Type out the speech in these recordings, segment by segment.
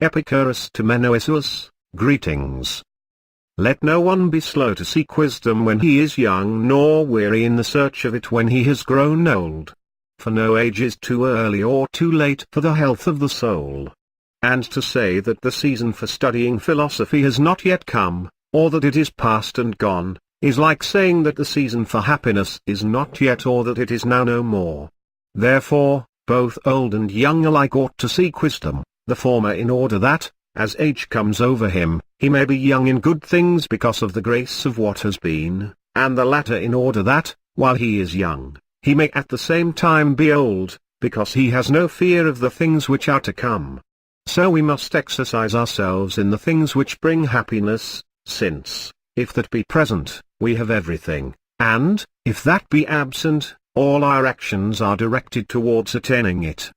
Epicurus to Menoeceus, greetings. Let no one be slow to seek wisdom when he is young, nor weary in the search of it when he has grown old. For no age is too early or too late for the health of the soul. And to say that the season for studying philosophy has not yet come, or that it is past and gone, is like saying that the season for happiness is not yet, or that it is now no more. Therefore, both old and young alike ought to seek wisdom, the former in order that, as age comes over him, he may be young in good things because of the grace of what has been, and the latter in order that, while he is young, he may at the same time be old, because he has no fear of the things which are to come. So we must exercise ourselves in the things which bring happiness, since, if that be present, we have everything, and, if that be absent, all our actions are directed towards attaining it.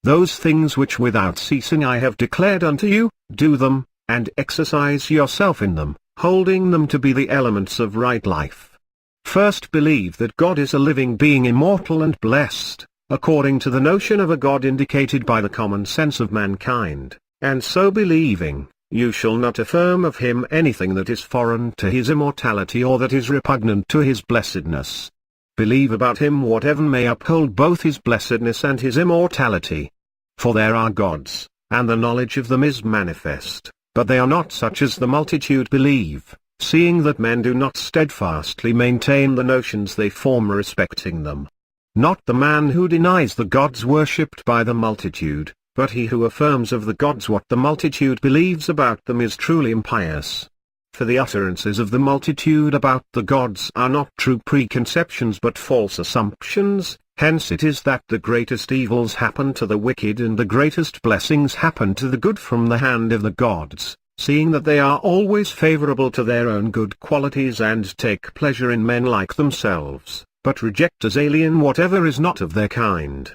Those things which without ceasing I have declared unto you, do them, and exercise yourself in them, holding them to be the elements of right life. First believe that God is a living being, immortal and blessed, according to the notion of a God indicated by the common sense of mankind, and so believing, you shall not affirm of him anything that is foreign to his immortality or that is repugnant to his blessedness. Believe about him whatever may uphold both his blessedness and his immortality. For there are gods, and the knowledge of them is manifest, but they are not such as the multitude believe, seeing that men do not steadfastly maintain the notions they form respecting them. Not the man who denies the gods worshipped by the multitude, but he who affirms of the gods what the multitude believes about them is truly impious. For the utterances of the multitude about the gods are not true preconceptions but false assumptions, hence it is that the greatest evils happen to the wicked and the greatest blessings happen to the good from the hand of the gods, seeing that they are always favorable to their own good qualities and take pleasure in men like themselves, but reject as alien whatever is not of their kind.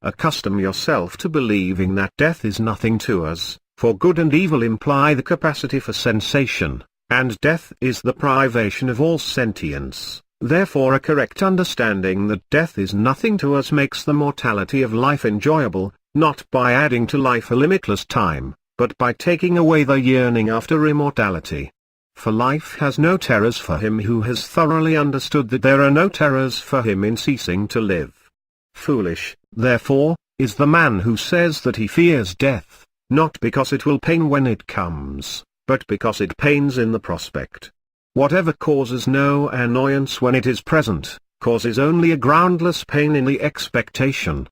Accustom yourself to believing that death is nothing to us, for good and evil imply the capacity for sensation, and death is the privation of all sentience. Therefore a correct understanding that death is nothing to us makes the mortality of life enjoyable, not by adding to life a limitless time, but by taking away the yearning after immortality. For life has no terrors for him who has thoroughly understood that there are no terrors for him in ceasing to live. Foolish, therefore, is the man who says that he fears death, not because it will pain when it comes, but because it pains in the prospect. Whatever causes no annoyance when it is present, causes only a groundless pain in the expectation.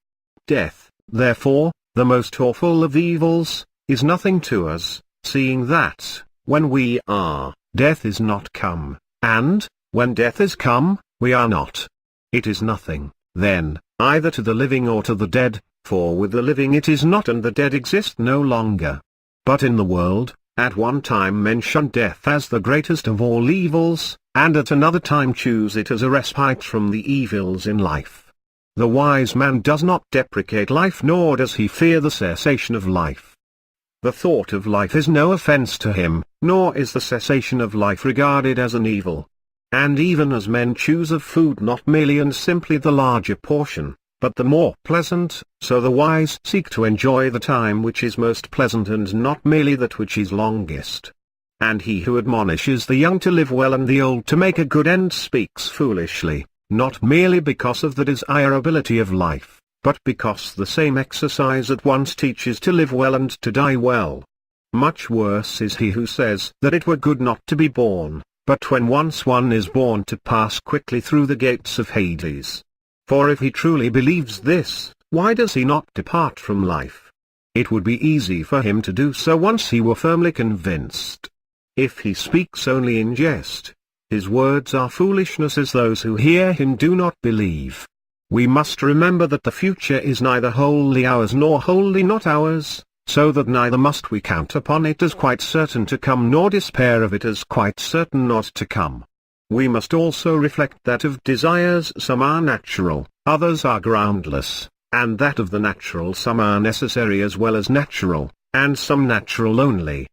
Death, therefore, the most awful of evils, is nothing to us, seeing that, when we are, death is not come, and, when death is come, we are not. It is nothing, then, either to the living or to the dead, for with the living it is not and the dead exist no longer. But in the world, at one time men shun death as the greatest of all evils, and at another time choose it as a respite from the evils in life. The wise man does not deprecate life nor does he fear the cessation of life. The thought of life is no offense to him, nor is the cessation of life regarded as an evil. And even as men choose of food not merely and simply the larger portion, but the more pleasant, so the wise seek to enjoy the time which is most pleasant and not merely that which is longest. And he who admonishes the young to live well and the old to make a good end speaks foolishly, not merely because of the desirability of life, but because the same exercise at once teaches to live well and to die well. Much worse is he who says that it were good not to be born, but when once one is born to pass quickly through the gates of Hades. For if he truly believes this, why does he not depart from life? It would be easy for him to do so once he were firmly convinced. If he speaks only in jest, his words are foolishness as those who hear him do not believe. We must remember that the future is neither wholly ours nor wholly not ours, so that neither must we count upon it as quite certain to come nor despair of it as quite certain not to come. We must also reflect that of desires some are natural, others are groundless, and that of the natural some are necessary as well as natural, and some natural only.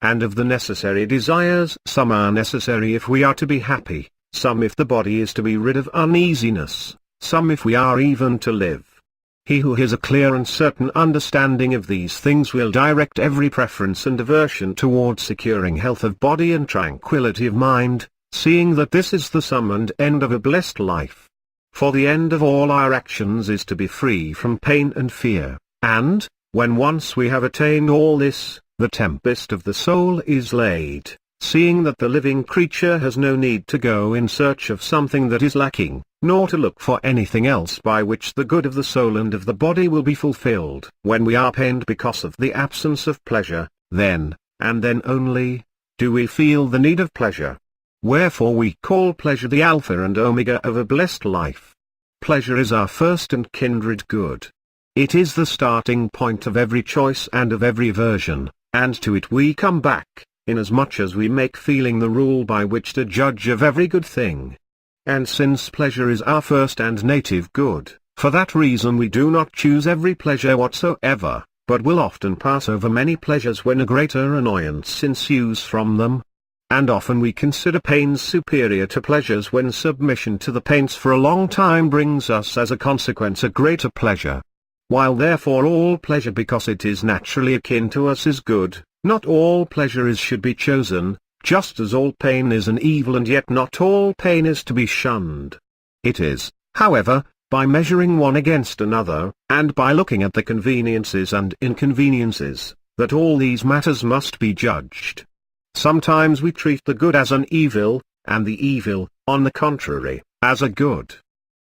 And of the necessary desires some are necessary if we are to be happy, some if the body is to be rid of uneasiness, some if we are even to live. He who has a clear and certain understanding of these things will direct every preference and aversion towards securing health of body and tranquility of mind, seeing that this is the sum and end of a blessed life. For the end of all our actions is to be free from pain and fear, and, when once we have attained all this, the tempest of the soul is laid, seeing that the living creature has no need to go in search of something that is lacking, nor to look for anything else by which the good of the soul and of the body will be fulfilled. When we are pained because of the absence of pleasure, then, and then only, do we feel the need of pleasure. Wherefore we call pleasure the alpha and omega of a blessed life. Pleasure is our first and kindred good. It is the starting point of every choice and of every aversion, and to it we come back, inasmuch as we make feeling the rule by which to judge of every good thing. And since pleasure is our first and native good, for that reason we do not choose every pleasure whatsoever, but will often pass over many pleasures when a greater annoyance ensues from them. And often we consider pains superior to pleasures when submission to the pains for a long time brings us as a consequence a greater pleasure. While therefore all pleasure because it is naturally akin to us is good, not all pleasure should be chosen, just as all pain is an evil and yet not all pain is to be shunned. It is, however, by measuring one against another, and by looking at the conveniences and inconveniences, that all these matters must be judged. Sometimes we treat the good as an evil, and the evil, on the contrary, as a good.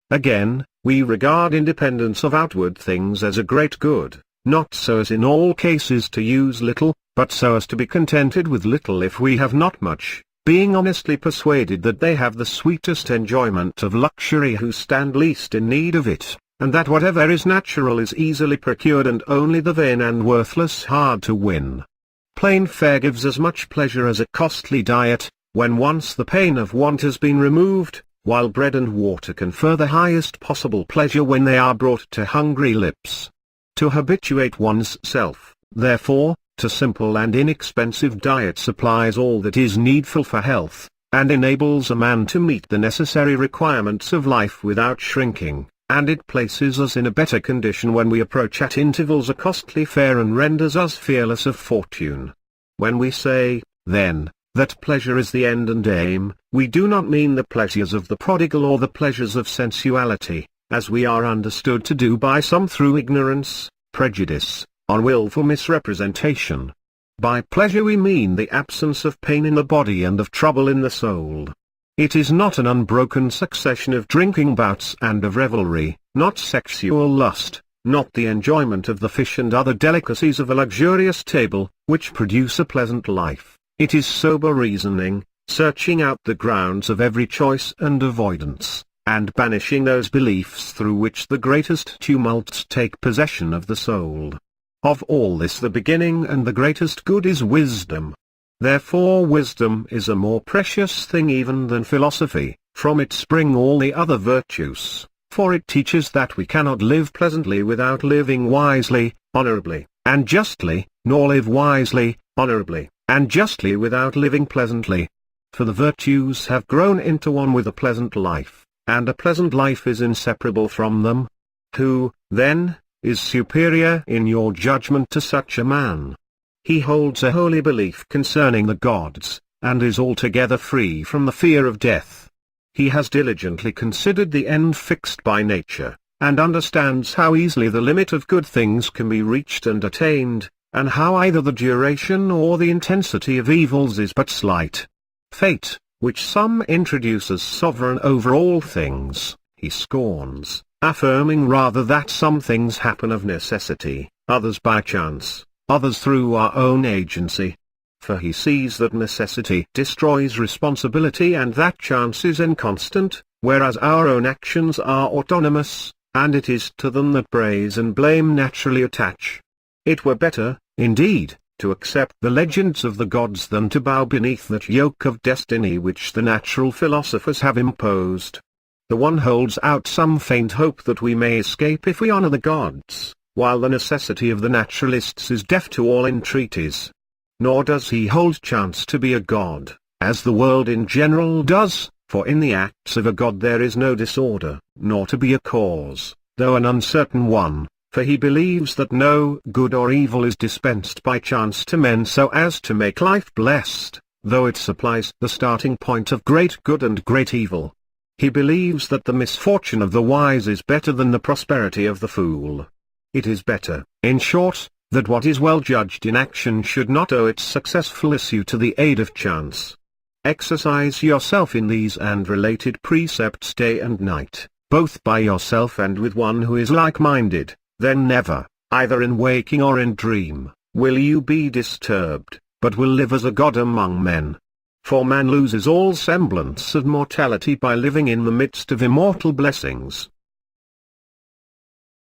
Again, we regard independence of outward things as a great good, not so as in all cases to use little, but so as to be contented with little if we have not much, being honestly persuaded that they have the sweetest enjoyment of luxury who stand least in need of it, and that whatever is natural is easily procured and only the vain and worthless hard to win. Plain fare gives as much pleasure as a costly diet, when once the pain of want has been removed, while bread and water confer the highest possible pleasure when they are brought to hungry lips. To habituate one's self, therefore, to simple and inexpensive diet supplies all that is needful for health, and enables a man to meet the necessary requirements of life without shrinking, and it places us in a better condition when we approach at intervals a costly fare and renders us fearless of fortune. When we say, then, that pleasure is the end and aim, we do not mean the pleasures of the prodigal or the pleasures of sensuality, as we are understood to do by some through ignorance, prejudice, unwillful misrepresentation. By pleasure we mean the absence of pain in the body and of trouble in the soul. It is not an unbroken succession of drinking bouts and of revelry, not sexual lust, not the enjoyment of the fish and other delicacies of a luxurious table, which produce a pleasant life. It is sober reasoning, searching out the grounds of every choice and avoidance, and banishing those beliefs through which the greatest tumults take possession of the soul. Of all this the beginning and the greatest good is wisdom. Therefore wisdom is a more precious thing even than philosophy, from it spring all the other virtues, for it teaches that we cannot live pleasantly without living wisely, honorably, and justly, nor live wisely, honorably, and justly without living pleasantly. For the virtues have grown into one with a pleasant life, and a pleasant life is inseparable from them. Who, then, is superior in your judgment to such a man? He holds a holy belief concerning the gods, and is altogether free from the fear of death. He has diligently considered the end fixed by nature, and understands how easily the limit of good things can be reached and attained, and how either the duration or the intensity of evils is but slight. Fate, which some introduce as sovereign over all things, he scorns, affirming rather that some things happen of necessity, others by chance, others through our own agency. For he sees that necessity destroys responsibility and that chance is inconstant, whereas our own actions are autonomous, and it is to them that praise and blame naturally attach. It were better, indeed, to accept the legends of the gods than to bow beneath that yoke of destiny which the natural philosophers have imposed. The one holds out some faint hope that we may escape if we honor the gods, while the necessity of the naturalists is deaf to all entreaties. Nor does he hold chance to be a god, as the world in general does, for in the acts of a god there is no disorder, nor to be a cause, though an uncertain one, For he believes that no good or evil is dispensed by chance to men so as to make life blessed, though it supplies the starting point of great good and great evil. He believes that the misfortune of the wise is better than the prosperity of the fool. It is better, in short, that what is well judged in action should not owe its successful issue to the aid of chance. Exercise yourself in these and related precepts day and night, both by yourself and with one who is like-minded, then never, either in waking or in dream, will you be disturbed, but will live as a god among men. For man loses all semblance of mortality by living in the midst of immortal blessings.